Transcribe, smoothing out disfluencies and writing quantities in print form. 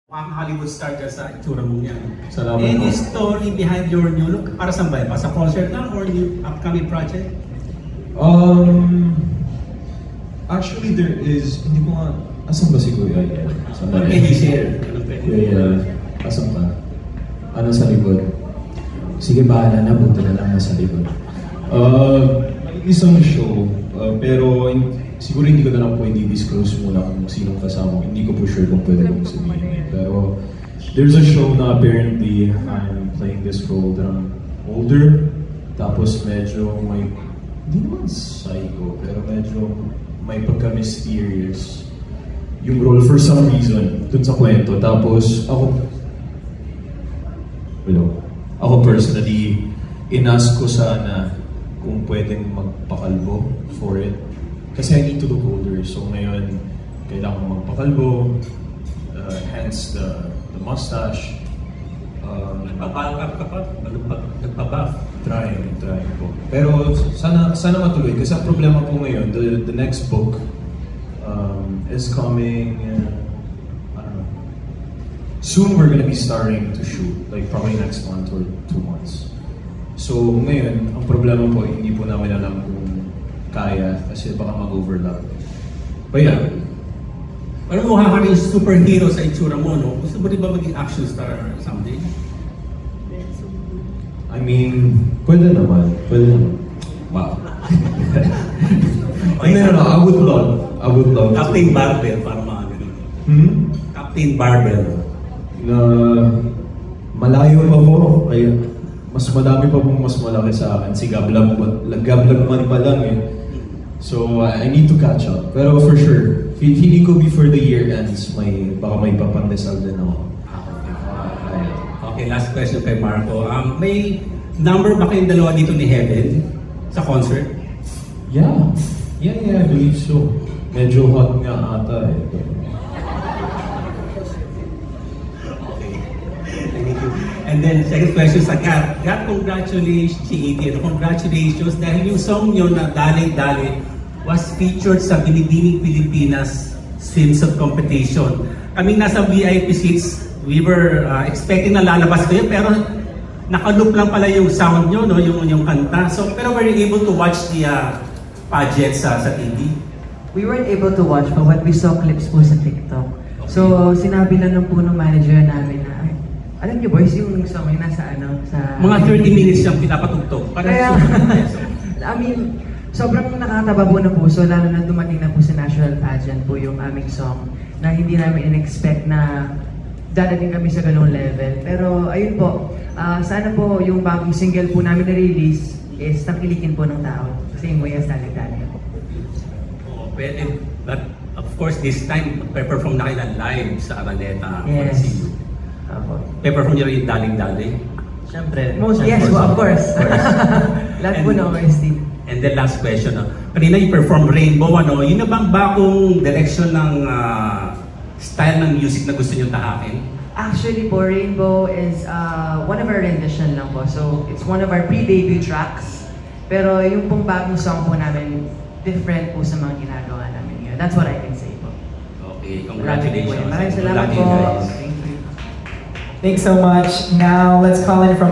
Ang Hollywood star dyan sa itsura mo niyan. Salamat Any po. story behind your new look? Para saan ba? Sa concert lang or new upcoming project? Actually, there is, hindi ko nga, asan ba si Kuya? What can you share? Kuya, asan ka? Ano sa likod? Sige, bahala na, buto na lang nasa likod. Isang show, pero siguro hindi ko na lang pwede disclose muna kung sinong kasama. Hindi ko po sure kung pwede kong sabihin. Pero there's a show na apparently I'm playing this role that I'm older. Tapos medyo may, hindi naman psycho, pero medyo may pagka-mysterious yung role for some reason dun sa kwento. Tapos ako personally, inask ko sana kung pwedeng magpakalbo for it. Kasi I need to look older. So ngayon, kailangan magpakalbo, hence the mustache. Nagpa-buff. Trying po. Pero sana matuloy. Kasi ang problema po ngayon, the next book is coming, I don't know. Soon we're gonna be starting to shoot, like probably next month or 2 months. So ngayon, ang problema po, hindi po namin alam kung kaya kasi baka mag-overlap. But yeah. Pero mukha ka rin superhero sa itsura mo, no? Gusto mo rin ba maging action star someday? I mean, pwede naman. Wow. No, I would love Captain to. Barbell, parang mga ganun. Captain Barbell. Na malayo pa po, kaya mas madami pa pong mas malaki sa akin. Si Gablag man pa lang eh. So I need to catch up. Pero for sure, feeling ko before the year ends, baka may papandesal din ako. Okay, last question kay Marco. May number ba kayong dalawa dito ni Heaven sa concert? Yeah, I believe so. Medyo hot nga ata eh. And then, second question sa Kat. Kat, congratulations, congratulations dahil yung song nyo na Dali-Dali was featured sa Binibining Pilipinas swimsuit competition. Kaming nasa VIP seats, we were expecting na lalabas kayo, pero naka-loop lang pala yung sound nyo, no? yung kanta. So, pero were you able to watch the pageant sa TV? We weren't able to watch, but we saw clips po sa TikTok. Okay. So, sinabi lang po ng manager namin na, alam niyo boys, yung song ay nasa sa... Mga 30 minutes siyang pinapatugtog. Kaya, I mean, sobrang nakakataba po ng puso, lalo na dumating na po sa national pageant po yung aming song na hindi namin in-expect na dadating kami sa ganung level. Pero ayun po, sana po yung bagong single po namin na-release is tangkilikin po ng tao. Same way as Dali-Dali. But of course, this time, perform na kayo live sa Araneta. Yes. Perform nyo rin yung Daling-Dali? Siyempre. Yes, of course. Lahat po na OST. And then last question, kanina you perform Rainbow, yun na bang bagong direction ng style ng music na gusto nyo tahakin? Actually po, Rainbow is one of our rendition lang po. So, it's one of our pre-debut tracks. Pero yung pong bagong song po namin, different po sa mga ginagawa namin ngayon. That's what I can say po. Okay, congratulations. Maraming salamat po. Thanks so much. Now, let's call in from